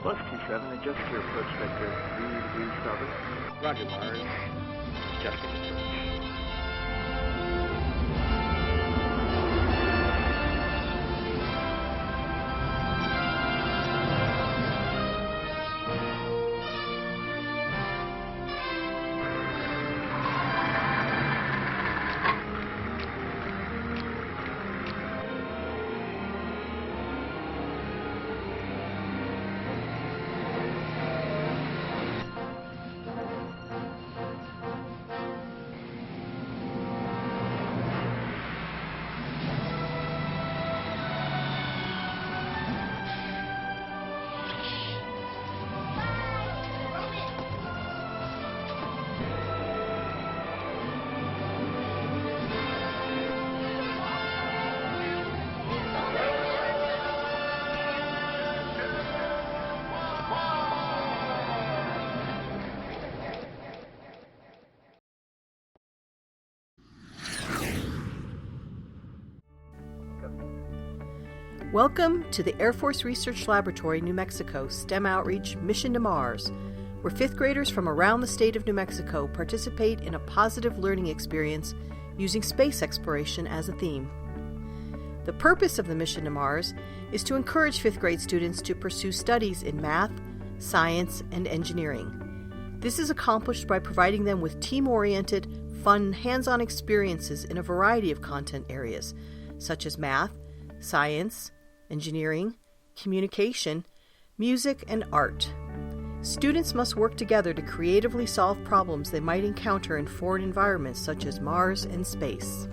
Plus T7, adjust your approach vector 3 degrees starboard. Roger, Mars. Adjusting approach. Welcome to the Air Force Research Laboratory, New Mexico STEM Outreach Mission to Mars, where 5th graders from around the state of New Mexico participate in a positive learning experience using space exploration as a theme. The purpose of the Mission to Mars is to encourage 5th grade students to pursue studies in math, science, and engineering. This is accomplished by providing them with team-oriented, fun, hands-on experiences in a variety of content areas, such as math, science, engineering, communication, music, and art. Students must work together to creatively solve problems they might encounter in foreign environments such as Mars and space.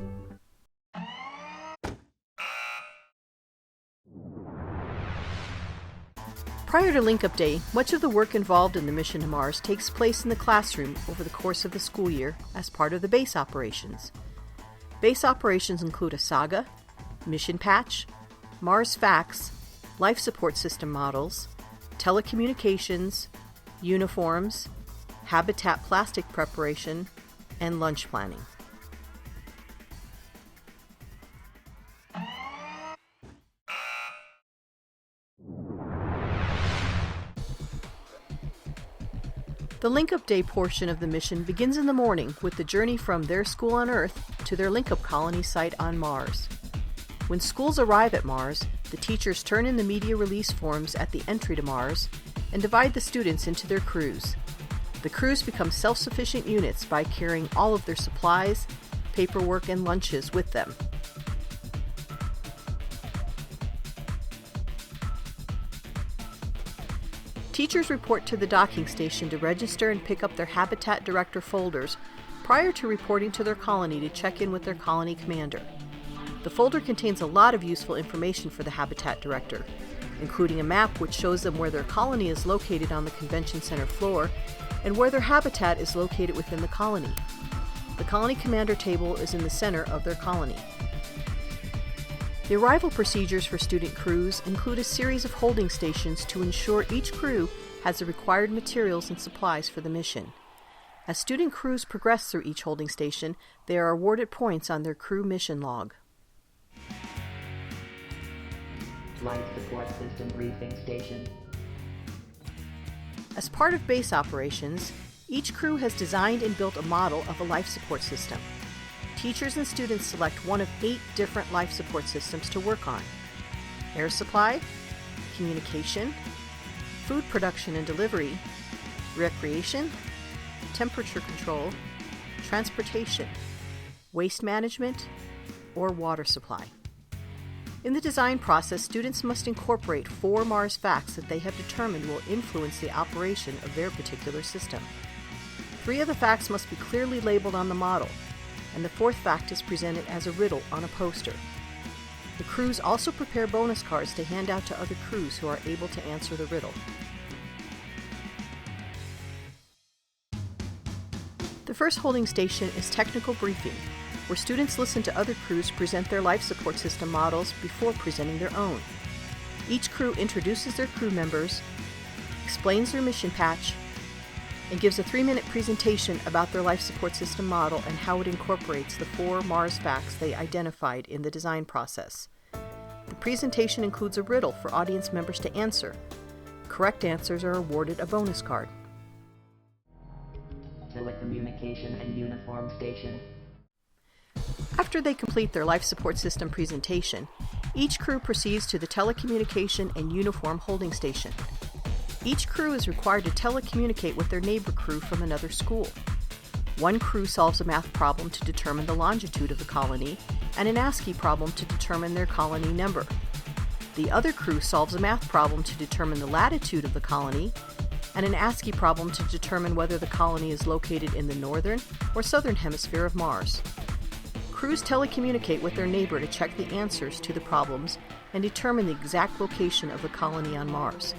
Prior to Link Up Day, much of the work involved in the mission to Mars takes place in the classroom over the course of the school year as part of the base operations. Base operations include a saga, mission patch, Mars facts, life support system models, telecommunications, uniforms, habitat plastic preparation, and lunch planning. The Link Up Day portion of the mission begins in the morning with the journey from their school on Earth to their Link Up colony site on Mars. When schools arrive at Mars, the teachers turn in the media release forms at the entry to Mars and divide the students into their crews. The crews become self-sufficient units by carrying all of their supplies, paperwork, and lunches with them. Teachers report to the docking station to register and pick up their Habitat Director folders prior to reporting to their colony to check in with their colony commander. The folder contains a lot of useful information for the Habitat Director, including a map which shows them where their colony is located on the convention center floor and where their habitat is located within the colony. The colony commander table is in the center of their colony. The arrival procedures for student crews include a series of holding stations to ensure each crew has the required materials and supplies for the mission. As student crews progress through each holding station, they are awarded points on their crew mission log. Life Support System Briefing Station. As part of base operations, each crew has designed and built a model of a life support system. Teachers and students select one of 8 different life support systems to work on: air supply, communication, food production and delivery, recreation, temperature control, transportation, waste management, or water supply. In the design process, students must incorporate 4 Mars facts that they have determined will influence the operation of their particular system. 3 of the facts must be clearly labeled on the model, and the 4th fact is presented as a riddle on a poster. The crews also prepare bonus cards to hand out to other crews who are able to answer the riddle. The first holding station is technical briefing, where students listen to other crews present their life support system models before presenting their own. Each crew introduces their crew members, explains their mission patch, and gives a 3-minute presentation about their life support system model and how it incorporates the 4 Mars facts they identified in the design process. The presentation includes a riddle for audience members to answer. Correct answers are awarded a bonus card. Telecommunication and uniform station. After they complete their life support system presentation, each crew proceeds to the telecommunication and uniform holding station. Each crew is required to telecommunicate with their neighbor crew from another school. One crew solves a math problem to determine the longitude of the colony and an ASCII problem to determine their colony number. The other crew solves a math problem to determine the latitude of the colony and an ASCII problem to determine whether the colony is located in the northern or southern hemisphere of Mars. Crews telecommunicate with their neighbor to check the answers to the problems and determine the exact location of the colony on Mars.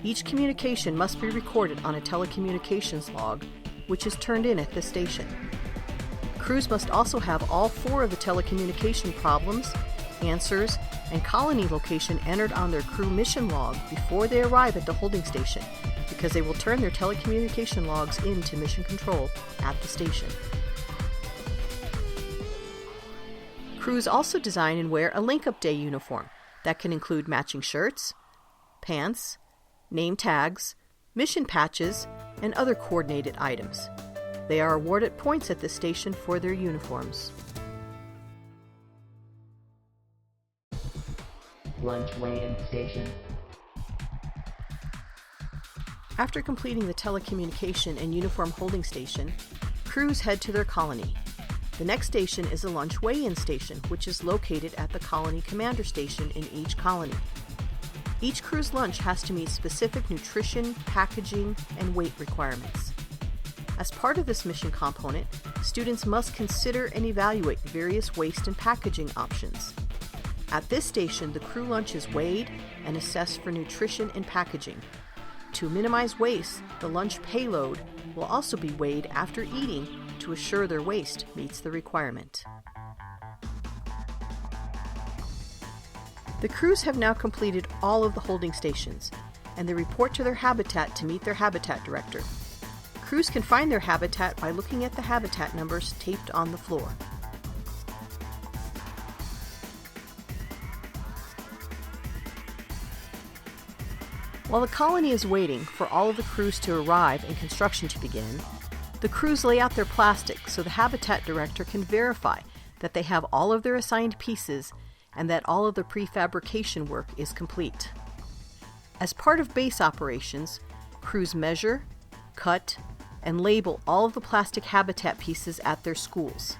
Each communication must be recorded on a telecommunications log, which is turned in at this station. Crews must also have all 4 of the telecommunication problems, answers, and colony location entered on their crew mission log before they arrive at the holding station, because they will turn their telecommunication logs into mission control at the station. Crews also design and wear a link-up day uniform that can include matching shirts, pants, name tags, mission patches, and other coordinated items. They are awarded points at this station for their uniforms. Lunch weigh-in station. After completing the telecommunication and uniform holding station, crews head to their colony. The next station is a lunch weigh-in station, which is located at the colony commander station in each colony. Each crew's lunch has to meet specific nutrition, packaging, and weight requirements. As part of this mission component, students must consider and evaluate various waste and packaging options. At this station, the crew lunch is weighed and assessed for nutrition and packaging. To minimize waste, the lunch payload will also be weighed after eating to assure their waste meets the requirement. The crews have now completed all of the holding stations, and they report to their habitat to meet their habitat director. Crews can find their habitat by looking at the habitat numbers taped on the floor. While the colony is waiting for all of the crews to arrive and construction to begin, the crews lay out their plastic so the habitat director can verify that they have all of their assigned pieces and that all of the prefabrication work is complete. As part of base operations, crews measure, cut, and label all of the plastic habitat pieces at their schools.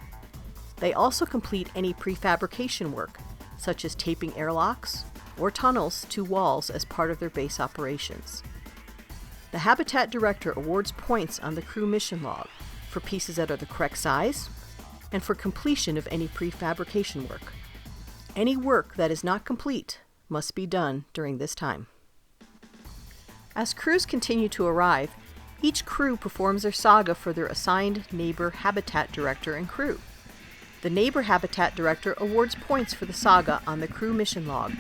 They also complete any prefabrication work, such as taping airlocks or tunnels to walls as part of their base operations. The habitat director awards points on the crew mission log for pieces that are the correct size and for completion of any prefabrication work. Any work that is not complete must be done during this time. As crews continue to arrive, each crew performs their saga for their assigned neighbor habitat director and crew. The neighbor habitat director awards points for the saga on the crew mission log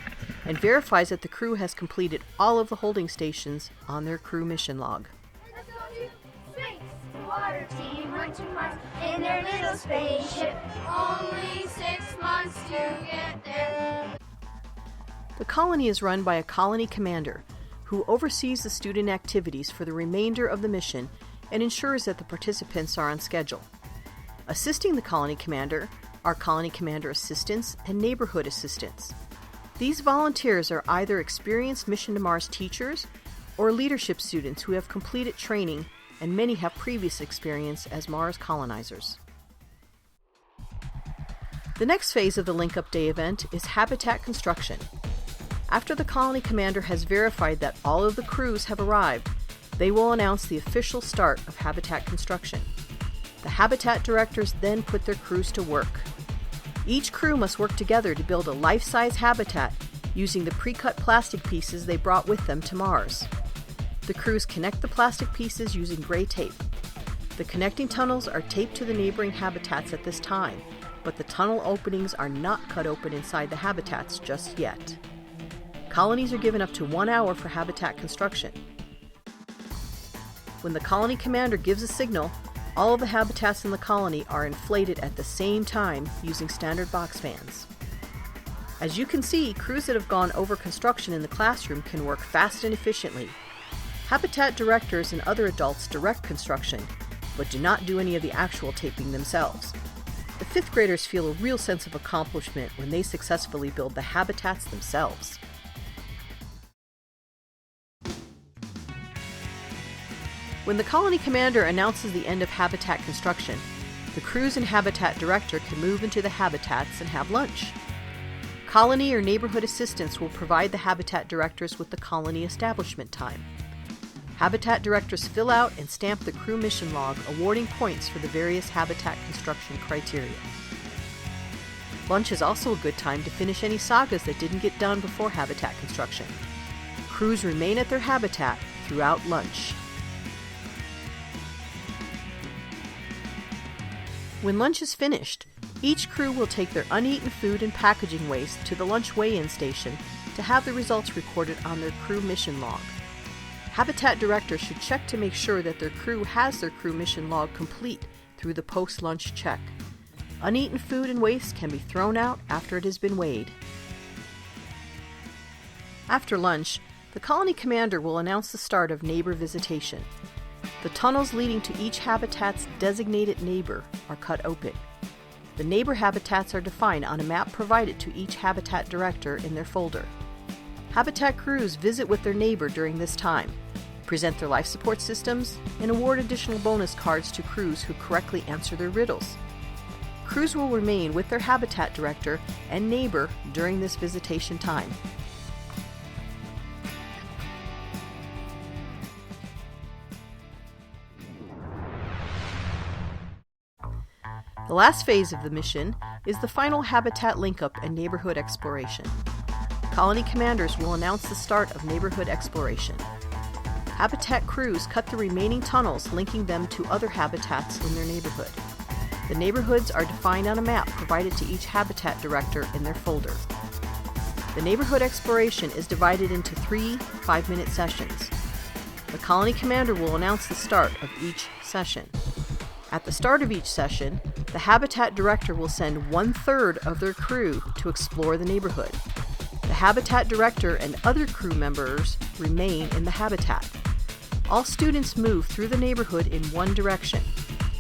and verifies that the crew has completed all of the holding stations on their crew mission log. Let's go to space. The water team went to Mars in their little spaceship. Only 6 months to get there. The colony is run by a colony commander who oversees the student activities for the remainder of the mission and ensures that the participants are on schedule. Assisting the colony commander are colony commander assistants and neighborhood assistants. These volunteers are either experienced Mission to Mars teachers or leadership students who have completed training, and many have previous experience as Mars colonizers. The next phase of the Link Up Day event is habitat construction. After the colony commander has verified that all of the crews have arrived, they will announce the official start of habitat construction. The habitat directors then put their crews to work. Each crew must work together to build a life-size habitat using the pre-cut plastic pieces they brought with them to Mars. The crews connect the plastic pieces using gray tape. The connecting tunnels are taped to the neighboring habitats at this time, but the tunnel openings are not cut open inside the habitats just yet. Colonies are given up to 1 hour for habitat construction. When the colony commander gives a signal, all of the habitats in the colony are inflated at the same time using standard box fans. As you can see, crews that have gone over construction in the classroom can work fast and efficiently. Habitat directors and other adults direct construction, but do not do any of the actual taping themselves. The 5th graders feel a real sense of accomplishment when they successfully build the habitats themselves. When the colony commander announces the end of habitat construction, the crews and habitat director can move into the habitats and have lunch. Colony or neighborhood assistants will provide the habitat directors with the colony establishment time. Habitat directors fill out and stamp the crew mission log, awarding points for the various habitat construction criteria. Lunch is also a good time to finish any sagas that didn't get done before habitat construction. Crews remain at their habitat throughout lunch. When lunch is finished, each crew will take their uneaten food and packaging waste to the lunch weigh-in station to have the results recorded on their crew mission log. Habitat director should check to make sure that their crew has their crew mission log complete through the post-lunch check. Uneaten food and waste can be thrown out after it has been weighed. After lunch, the colony commander will announce the start of neighbor visitation. The tunnels leading to each habitat's designated neighbor are cut open. The neighbor habitats are defined on a map provided to each habitat director in their folder. Habitat crews visit with their neighbor during this time, present their life support systems, and award additional bonus cards to crews who correctly answer their riddles. Crews will remain with their habitat director and neighbor during this visitation time. The last phase of the mission is the final habitat link-up and neighborhood exploration. Colony commanders will announce the start of neighborhood exploration. Habitat crews cut the remaining tunnels linking them to other habitats in their neighborhood. The neighborhoods are defined on a map provided to each habitat director in their folder. The neighborhood exploration is divided into 3 5-minute sessions. The colony commander will announce the start of each session. At the start of each session, the habitat director will send 1/3 of their crew to explore the neighborhood. The habitat director and other crew members remain in the habitat. All students move through the neighborhood in one direction,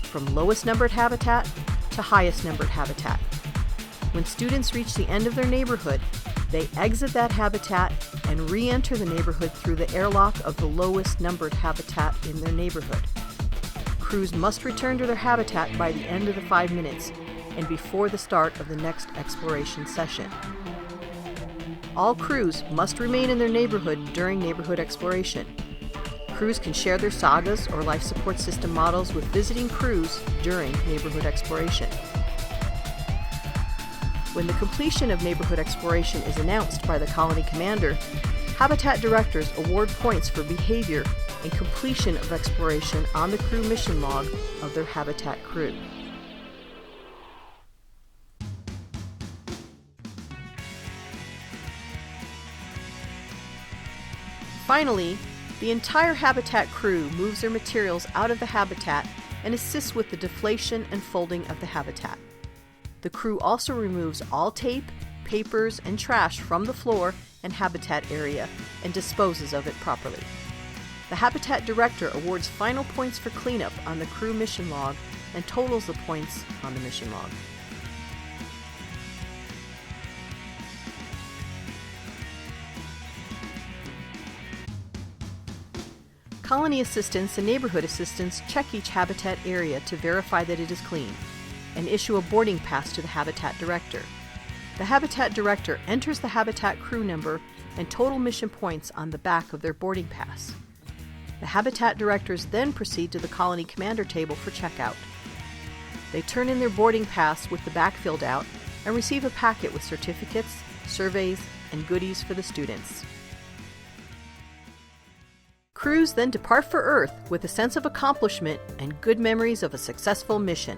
from lowest numbered habitat to highest numbered habitat. When students reach the end of their neighborhood, they exit that habitat and re-enter the neighborhood through the airlock of the lowest numbered habitat in their neighborhood. Crews must return to their habitat by the end of the 5 minutes and before the start of the next exploration session. All crews must remain in their neighborhood during neighborhood exploration. Crews can share their sagas or life support system models with visiting crews during neighborhood exploration. When the completion of neighborhood exploration is announced by the colony commander, habitat directors award points for behavior and completion of exploration on the crew mission log of their habitat crew. Finally, the entire habitat crew moves their materials out of the habitat and assists with the deflation and folding of the habitat. The crew also removes all tape, papers, and trash from the floor and habitat area and disposes of it properly. The habitat director awards final points for cleanup on the crew mission log and totals the points on the mission log. Colony assistants and neighborhood assistants check each habitat area to verify that it is clean and issue a boarding pass to the habitat director. The habitat director enters the habitat crew number and total mission points on the back of their boarding pass. The habitat directors then proceed to the colony commander table for checkout. They turn in their boarding pass with the back filled out and receive a packet with certificates, surveys, and goodies for the students. Crews then depart for Earth with a sense of accomplishment and good memories of a successful mission.